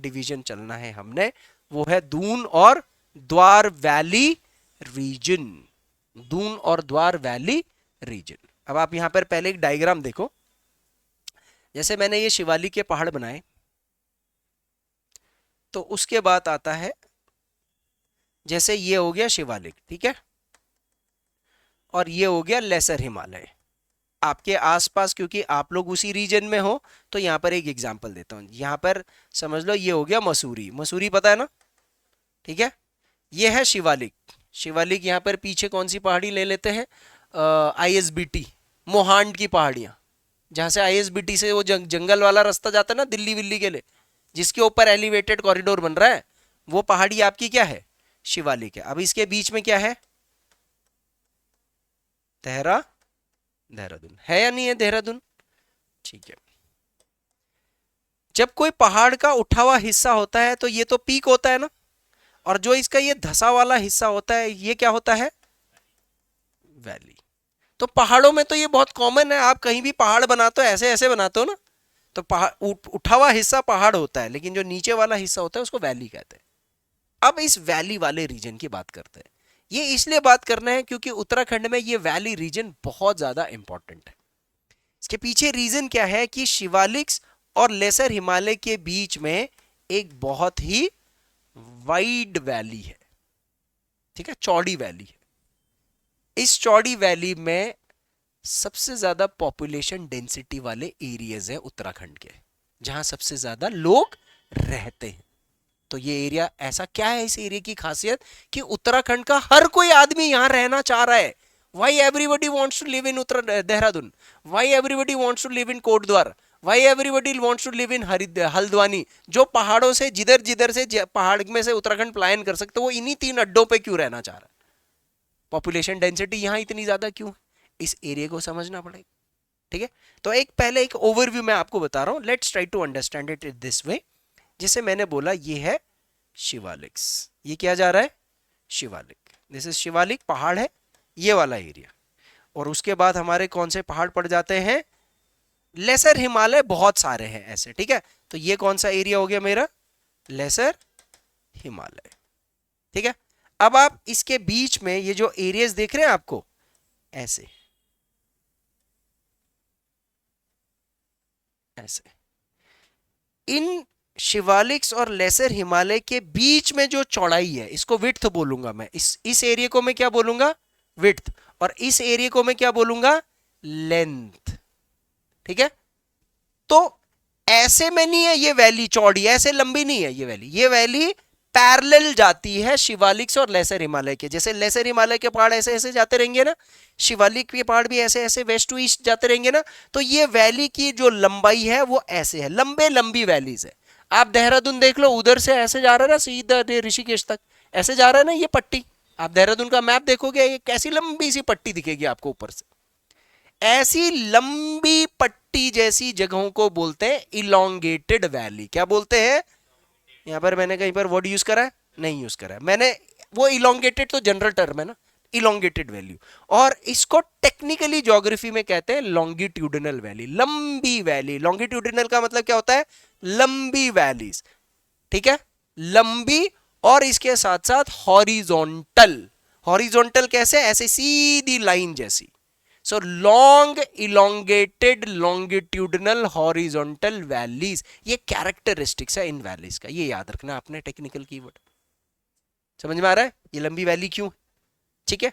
Division चलना है हमने, वो है दून और द्वार वैली रीजन। दून और द्वार वैली रीजन। अब आप यहां पर पहले एक डायग्राम देखो। जैसे मैंने ये शिवालिक के पहाड़ बनाए, तो उसके बाद आता है, जैसे ये हो गया शिवालिक, ठीक है, और ये हो गया लेसर हिमालय। आपके आसपास, क्योंकि आप लोग उसी रीजन में हो, तो यहां पर एक एग्जांपल देता हूं। यहां पर समझ लो ये हो गया मसूरी। मसूरी पता है ना, ठीक है। ये है शिवालिक। शिवालिक यहां पर पीछे कौन सी पहाड़ी ले लेते हैं, आईएसबीटी, मोहांड की पहाड़ियां, जहां से आईएसबीटी से वो जंगल वाला रास्ता जाता है ना दिल्ली विल्ली के लिए, जिसके ऊपर एलिवेटेड कॉरिडोर बन रहा है, वो पहाड़ी आपकी क्या है, शिवालिक है। अब इसके बीच में क्या है, देहरादून है या नहीं है, देहरादून, ठीक है। जब कोई पहाड़ का उठा हुआ हिस्सा होता है तो ये तो पीक होता है ना, और जो इसका ये धसा वाला हिस्सा होता है ये क्या होता है, वैली। तो पहाड़ों में तो ये बहुत कॉमन है, आप कहीं भी पहाड़ बनाते हो ऐसे ऐसे बनाते हो ना, तो पहाड़ उठा हुआ हिस्सा पहाड़ होता है, लेकिन जो नीचे वाला हिस्सा होता है उसको वैली कहते हैं। अब इस वैली वाले रीजन की बात करते हैं। ये इसलिए बात करना है क्योंकि उत्तराखंड में ये वैली रीजन बहुत ज्यादा इंपॉर्टेंट है। इसके पीछे रीजन क्या है कि शिवालिक्स और लेसर हिमालय के बीच में एक बहुत ही वाइड वैली है, ठीक है, चौड़ी वैली है। इस चौड़ी वैली में सबसे ज्यादा पॉपुलेशन डेंसिटी वाले एरियाज है उत्तराखंड के, जहां सबसे ज्यादा लोग रहते हैं। तो ये एरिया ऐसा क्या है, इस एरिया की खासियत कि उत्तराखंड का हर कोई आदमी यहां रहना चाह रहा है। Why everybody wants to live in उत्तर Dehradun, why everybody wants to live in Kotdwar, why everybody wants to live in Haldwani. जो पहाड़ों से जिधर जिधर से पहाड़ में से उत्तराखंड पलायन कर सकते, वो इन्हीं 3 अड्डों पे क्यों रहना चाह रहा है। पॉपुलेशन डेंसिटी यहां इतनी ज्यादा क्यों, इस एरिया को समझना पड़ेगा, ठीक है। तो एक पहले एक ओवरव्यू मैं आपको बता रहा हूं, let's try to understand it this way. जैसे मैंने बोला ये है शिवालिक्स, ये क्या जा रहा है, शिवालिक, दिस इज शिवालिक पहाड़ है ये वाला एरिया। और उसके बाद हमारे कौन से पहाड़ पड़ जाते हैं, लेसर हिमालय बहुत सारे हैं ऐसे, ठीक है। तो ये कौन सा एरिया हो गया मेरा, लेसर हिमालय, ठीक है। अब आप इसके बीच में ये जो एरियाज देख रहे हैं आपको ऐसे ऐसे, इन शिवालिक्स और लेसर हिमालय के बीच में जो चौड़ाई है इसको विड्थ बोलूंगा मैं। इस एरिया को मैं क्या बोलूंगा, विड्थ, और इस एरिया को मैं क्या बोलूंगा, लेंथ, ठीक है। तो ऐसे में नहीं है ये वैली चौड़ी, ऐसे लंबी नहीं है ये वैली पैरेलल जाती है शिवालिक्स और लेसर हिमालय के। जैसे लेसर हिमालय के पहाड़ ऐसे ऐसे जाते रहेंगे ना, शिवालिक के पहाड़ भी ऐसे ऐसे वेस्ट टू ईस्ट जाते रहेंगे ना, तो ये वैली की जो लंबाई है वो ऐसे है, लंबे लंबी वैलीज है। आप देहरादून देख लो, उधर से ऐसे जा रहा है ना सीधा ऋषिकेश तक, ऐसे जा रहा है ना ये पट्टी। आप देहरादून का मैप देखोगे, ये कैसी लंबी सी पट्टी दिखेगी आपको ऊपर से। ऐसी लंबी पट्टी जैसी जगहों को बोलते हैं इलोंगेटेड वैली। क्या बोलते हैं, यहां पर मैंने कहीं पर वर्ड यूज करा है, नहीं यूज करा है मैंने, वो इलोंगेटेड तो जनरल टर्म है ना, इलोंगेटेड वैल्यू। और इसको टेक्निकली ज्योग्राफी में कहते हैं लॉन्गिट्यूडिनल वैली, लंबी वैली। लॉन्गिट्यूडिनल का मतलब क्या होता है, लंबी वैलीज, ठीक है, लंबी, और इसके साथ साथ हॉरिजॉन्टल। हॉरिजॉन्टल कैसे, ऐसे सीधी लाइन जैसी। So long elongated longitudinal horizontal valleys, ये कैरेक्टरिस्टिक्स है इन वैलीज का, ये याद रखना आपने, टेक्निकल कीवर्ड समझ में आ रहा है, ये लंबी वैली क्यों, ठीक है।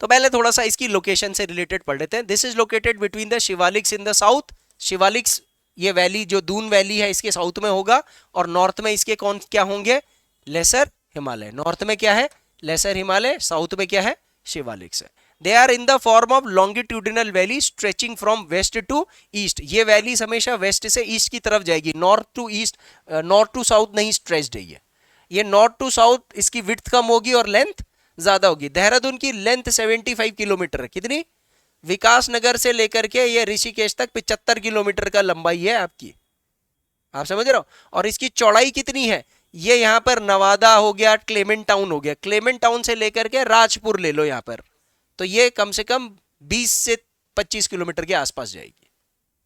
तो पहले थोड़ा सा इसकी लोकेशन से रिलेटेड पढ़ लेते हैं। This is located between the Shivaliks in the south. Shivaliks ये वैली जो दून वैली है इसके साउथ में होगा, और नॉर्थ में इसके कौन क्या होंगे, लेसर हिमालय। नॉर्थ में क्या है, लेसर हिमालय, साउथ में क्या है, शिवालिक्स है। They are in the form of longitudinal valley stretching from west to east. ये वैली हमेशा वेस्ट से ईस्ट की तरफ जाएगी, north to east, north to south नहीं स्ट्रेच्ड है ये नॉर्थ टू साउथ इसकी विड्थ कम होगी और लेंथ ज्यादा होगी। देहरादून की लेंथ 75 किलोमीटर है, कितनी, विकास नगर से लेकर के ये ऋषिकेश तक 75 किलोमीटर का लंबाई है आपकी, आप समझ रहे हो। और इसकी चौड़ाई कितनी है, ये यहां पर नवादा हो गया, क्लेमेंट टाउन हो गया, क्लेमेंट टाउन से लेकर के राजपुर ले लो यहां पर, तो ये कम से कम 20 से 25 किलोमीटर के आसपास जाएगी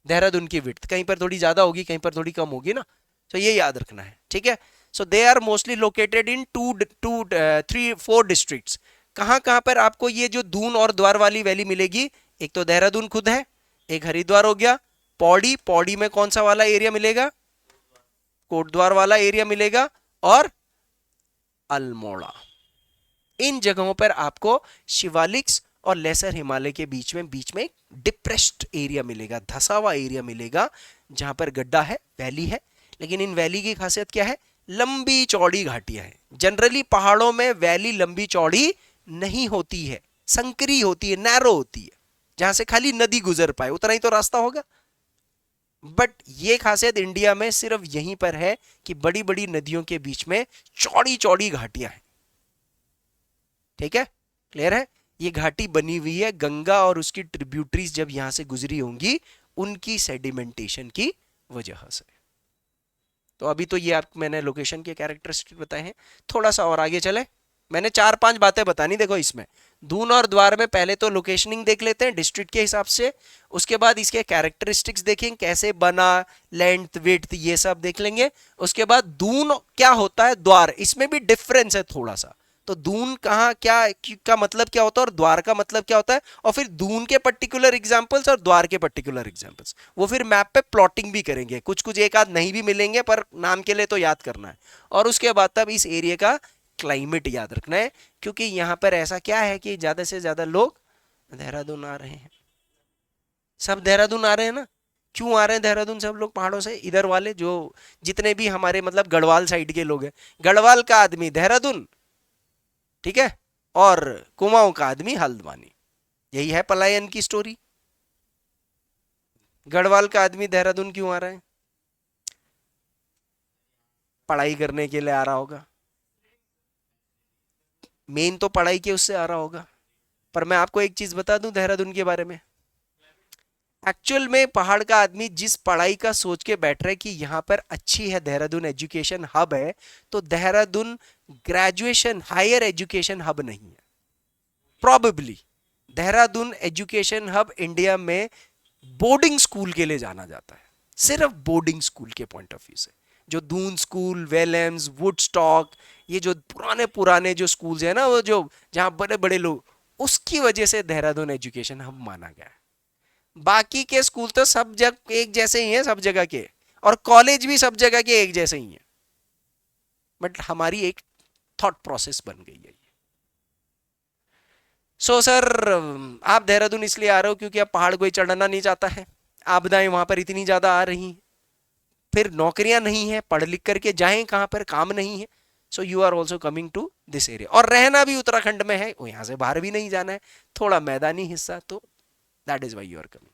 देहरादून की विड्थ। कहीं पर थोड़ी ज्यादा होगी, कहीं पर थोड़ी कम होगी ना, तो ये याद रखना है, ठीक है। So they are mostly located in 2-3-4 districts. कहाँ कहाँ पर आपको ये जो दून और द्वार वाली वैली मिलेगी? एक तो देहरादून खुद है, एक हरिद्वार हो गया, पौड़ी, पौड़ी में कौन सा वाला एरिया मिलेगा? कोटद्वार वाला एरिया मिलेगा, और अल्मोड़ा। इन जगहों पर आपको शिवालिक्स और लेसर हिमालय के बीच में एक डिप्रेस्ड एरिया मिलेगा, धसा हुआ एरिया मिलेगा, जहां पर गड्ढा है, वैली है। लेकिन इन वैली की खासियत क्या है? लंबी चौड़ी घाटियां हैं। जनरली पहाड़ों में वैली लंबी चौड़ी नहीं होती है, संकरी होती है, नैरो होती है, जहां से खाली नदी गुजर पाए उतना ही तो रास्ता होगा। बट ये खासियत इंडिया में सिर्फ यहीं पर है कि बड़ी बड़ी नदियों के बीच में चौड़ी चौड़ी घाटियां हैं, ठीक है, क्लियर है। ये घाटी बनी हुई है गंगा और उसकी ट्रिब्यूटरीज जब यहां से गुजरी होंगी उनकी सेडिमेंटेशन की वजह से। तो अभी तो ये आप मैंने लोकेशन के कैरेक्टरिस्टिक बताए हैं, थोड़ा सा और आगे चले। मैंने 4-5 बातें बतानी, देखो इसमें दून और द्वार में पहले तो लोकेशनिंग देख लेते हैं डिस्ट्रिक्ट के हिसाब से, उसके बाद इसके कैरेक्टरिस्टिक्स देखेंगे कैसे बना, लेंथ विड्थ ये सब देख लेंगे। उसके बाद दून क्या होता है, द्वार, इसमें भी डिफरेंस है थोड़ा सा। तो दून कहाँ क्या का मतलब क्या होता है और द्वार का मतलब क्या होता है, और फिर दून के पर्टिकुलर एग्जांपल्स और द्वार के पर्टिकुलर एग्जांपल्स, वो फिर मैप पे प्लॉटिंग भी करेंगे। कुछ कुछ एक आध नहीं भी मिलेंगे पर नाम के लिए तो याद करना है। और उसके बाद तब इस एरिया का क्लाइमेट याद रखना है, क्योंकि यहाँ पर ऐसा क्या है कि ज्यादा से ज्यादा लोग देहरादून आ रहे हैं, सब देहरादून आ रहे हैं ना। क्यों आ रहे हैं देहरादून सब लोग पहाड़ों से? इधर वाले जो जितने भी हमारे मतलब गढ़वाल साइड के लोग हैं, गढ़वाल का आदमी देहरादून, ठीक है, और कुमाऊं का आदमी हल्द्वानी। यही है पलायन की स्टोरी। गढ़वाल का आदमी देहरादून क्यों आ रहा है? पढ़ाई करने के लिए आ रहा होगा, मेन तो पढ़ाई के उससे आ रहा होगा। पर मैं आपको एक चीज बता दूं देहरादून के बारे में, एक्चुअल में पहाड़ का आदमी जिस पढ़ाई का सोच के बैठ रहा है कि यहां पर अच्छी है, देहरादून एजुकेशन हब है, तो Dehradun graduation higher education hub नहीं है। Probably Dehradun education hub India में बोर्डिंग स्कूल के लिए जाना जाता है, सिर्फ बोर्डिंग स्कूल के पॉइंट ऑफ व्यू से। जो दून स्कूल, वेलेम्स, वुडस्टॉक, ये जो पुराने पुराने जो स्कूल्स हैं ना, वो जो जहां बड़े बड़े लोग, उसकी वजह से देहरादून एजुकेशन हब माना गया है। बाकी के स्कूल तो सब जगह एक जैसे ही हैं, सब जगह के, और कॉलेज भी सब जगह के एक जैसे ही हैं। बट हमारी एक थॉट प्रोसेस बन गई है। सो सर, आप देहरादून इसलिए आ रहे हो क्योंकि आप पहाड़ कोई चढ़ना नहीं चाहता है, आपदाएं वहां पर इतनी ज्यादा आ रही हैं, फिर नौकरियां नहीं है, पढ़ लिख करके जाएं कहां पर, काम नहीं है। So you are also coming to this area, और रहना भी उत्तराखंड में है, वो यहां से बाहर भी नहीं जाना है, थोड़ा मैदानी हिस्सा, तो that is why you are coming.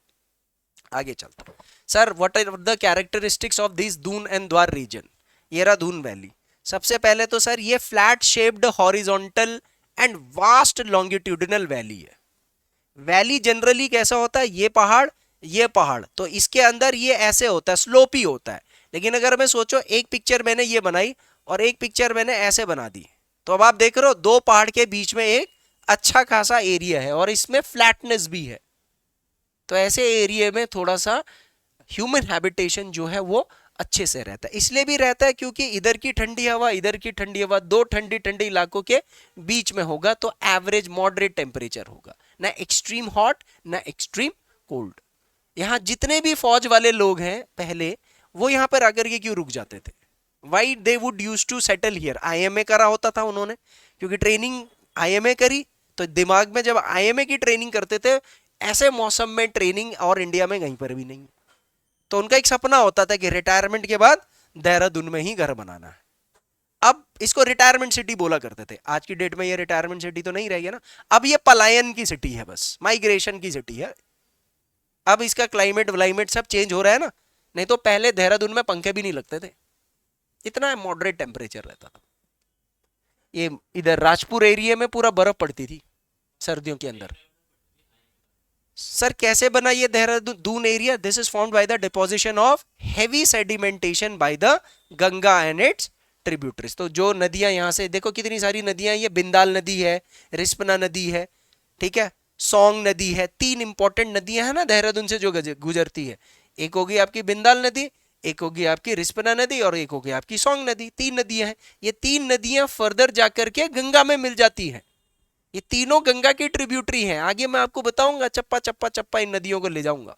आगे चलता हूं। Sir, what are the characteristics of this Doon and Dwar region? ये रहा दून वैली। सबसे पहले तो सर ये flat shaped horizontal and vast longitudinal valley है। वैली जनरली कैसा होता है, ये पहाड़ तो इसके अंदर ये ऐसे होता है, स्लोपी होता है। लेकिन अगर मैं सोचो, एक पिक्चर मैंने ये बनाई और एक पिक्चर मैंने ऐसे बना दी, तो अब आप देख रहे हो दो पहाड़ के बीच में एक अच्छा खासा एरिया है और इसमें फ्लैटनेस भी है। तो ऐसे एरिया में थोड़ा सा ह्यूमन हैबिटेशन जो है वो अच्छे से रहता है। इसलिए भी रहता है क्योंकि इधर की ठंडी हवा, इधर की ठंडी हवा, दो ठंडी ठंडी इलाकों के बीच में होगा, तो एवरेज मॉडरेट टेम्परेचर होगा, ना एक्सट्रीम हॉट ना एक्सट्रीम कोल्ड। यहाँ जितने भी फौज वाले लोग हैं पहले, वो यहाँ पर आकर के क्यों रुक जाते थे? Why they would use to settle here? IMA करा होता था उन्होंने, क्योंकि ट्रेनिंग आईएमए करी, तो दिमाग में जब आईएमए की ट्रेनिंग करते थे, ऐसे मौसम में ट्रेनिंग और इंडिया में कहीं पर भी नहीं। तो उनका एक सपना होता था कि रिटायरमेंट के बाद देहरादून में ही घर बनाना है। अब इसको रिटायरमेंट सिटी बोला करते थे, आज की डेट में ये रिटायरमेंट सिटी तो नहीं रह गया ना, अब ये पलायन की सिटी है, बस माइग्रेशन की सिटी है। अब इसका क्लाइमेट व्लाइमेट सब चेंज हो रहा है ना, नहीं तो पहले देहरादून में पंखे भी नहीं लगते थे, इतना मॉडरेट टेम्परेचर रहता था। ये इधर राजपुर एरिया में पूरा बर्फ पड़ती थी सर्दियों के अंदर। सर कैसे बना ये Dehradun area? This is formed by the deposition of heavy sedimentation by the Ganga and it's tributaries. तो जो नदियां यहाँ से देखो, कितनी सारी नदियां, ये बिंदाल नदी है, रिस्पना नदी है, ठीक है, सोंग नदी है, तीन इंपॉर्टेंट नदियां हैं ना देहरादून से जो गुजरती है। एक होगी आपकी बिंदाल नदी, एक होगी आपकी रिस्पना नदी और एक होगी आपकी सोंग नदी। 3 नदियां हैं। ये 3 नदियां फर्दर जाकर के गंगा में मिल जाती हैं। ये तीनों गंगा की ट्रिब्यूटरी हैं। आगे मैं आपको बताऊंगा, चप्पा चप्पा चप्पा इन नदियों को ले जाऊंगा।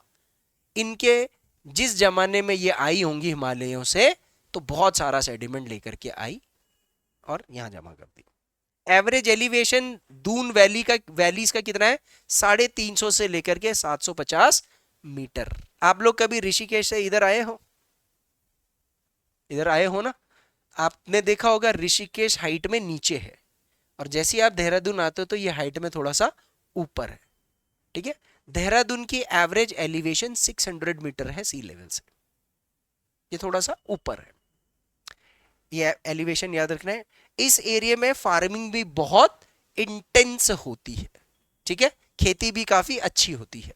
इनके जिस जमाने में ये आई होंगी हिमालयों से, तो बहुत सारा सेडिमेंट लेकर के आई और यहां जमा कर दी। एवरेज एलिवेशन दून वैलीज का कितना है? 350 से लेकर के 750 मीटर। आप लोग कभी ऋषिकेश से इधर आए हो? इधर आए हो ना? आपने देखा होगा ऋषिकेश हाइट में नीचे है, और जैसे आप देहरादून आते हो तो ये हाइट में थोड़ा सा ऊपर है। ठीक है, देहरादून की एवरेज एलिवेशन 600 मीटर है सी लेवल से। ये थोड़ा सा ऊपर है, ये एलिवेशन याद रखना है। इस एरिया में फार्मिंग भी बहुत इंटेंस होती है। ठीक है, खेती भी काफी अच्छी होती है।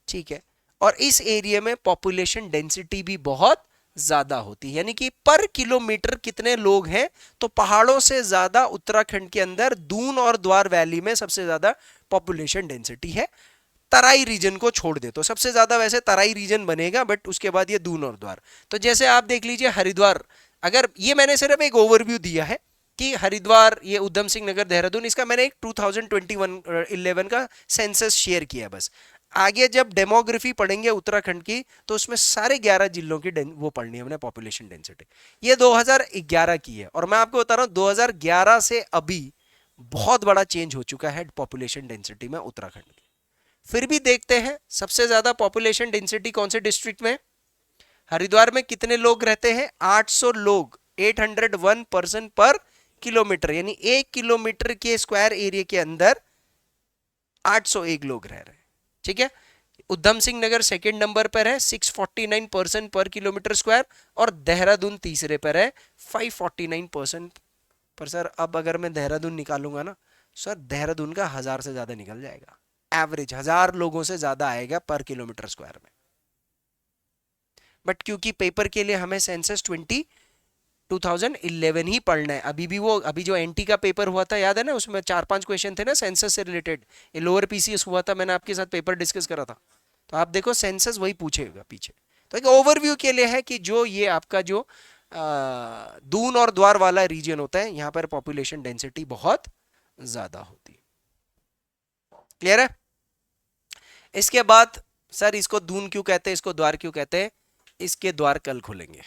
ठीक है, और इस एरिया में पॉपुलेशन डेंसिटी भी बहुत ज्यादा होती है, यानी कि पर किलोमीटर कितने लोग हैं, तो पहाड़ों से ज्यादा उत्तराखंड के अंदर दून और द्वार वैली में सबसे ज्यादा पॉपुलेशन डेंसिटी है। तराई रीजन को छोड़ दे तो सबसे ज्यादा वैसे तराई रीजन बनेगा, बट उसके बाद ये दून और द्वार। तो जैसे आप देख लीजिए हरिद्वार, अगर ये मैंने सिर्फ एक ओवरव्यू दिया है कि हरिद्वार, ये उधम सिंह नगर, देहरादून, इसका मैंने एक 2021 का सेंसस शेयर किया बस। आगे जब डेमोग्राफी पढ़ेंगे उत्तराखंड की, तो उसमें सारे 11 जिलों की वो पढ़नी है हमने पॉपुलेशन डेंसिटी। ये 2011 की है, और मैं आपको बता रहा हूं 2011 से अभी बहुत बड़ा चेंज हो चुका है पॉपुलेशन डेंसिटी में उत्तराखंड की। फिर भी देखते हैं सबसे ज्यादा पॉपुलेशन डेंसिटी कौन से डिस्ट्रिक्ट में? हरिद्वार में कितने लोग रहते हैं? 800 लोग, 801 पर्सन पर किलोमीटर, यानी 1 किलोमीटर के स्क्वायर एरिया के अंदर 801 लोग रह रहे हैं। ठीक है, उधम सिंह नगर सेकंड नंबर पर है 649 पर्सन पर किलोमीटर स्क्वायर, और देहरादून तीसरे पर है 549 पर्सन पर। सर अब अगर मैं देहरादून निकालूंगा ना सर, देहरादून का 1000 से ज्यादा निकल जाएगा। एवरेज 1000 लोगों से ज्यादा आएगा पर किलोमीटर स्क्वायर में। बट क्योंकि पेपर के लिए हमें सेंसस 2011 ही पढ़ना है, अभी भी वो, अभी जो एनटी का पेपर हुआ था याद है ना, उसमें 4-5 क्वेश्चन थे ना सेंसस से रिलेटेड। ये लोअर पीसीएस हुआ था, मैंने आपके साथ पेपर डिस्कस करा था, तो आप देखो सेंसस वही पूछेगा पीछे। तो एक ओवरव्यू के लिए है कि जो ये आपका जो दून और द्वार वाला रीजन होता है, यहाँ पर पॉपुलेशन डेंसिटी बहुत ज्यादा होती है। क्लियर है? इसके बाद सर इसको दून क्यों कहते हैं, इसको द्वार क्यों कहते हैं, इसके द्वार कल खुलेंगे।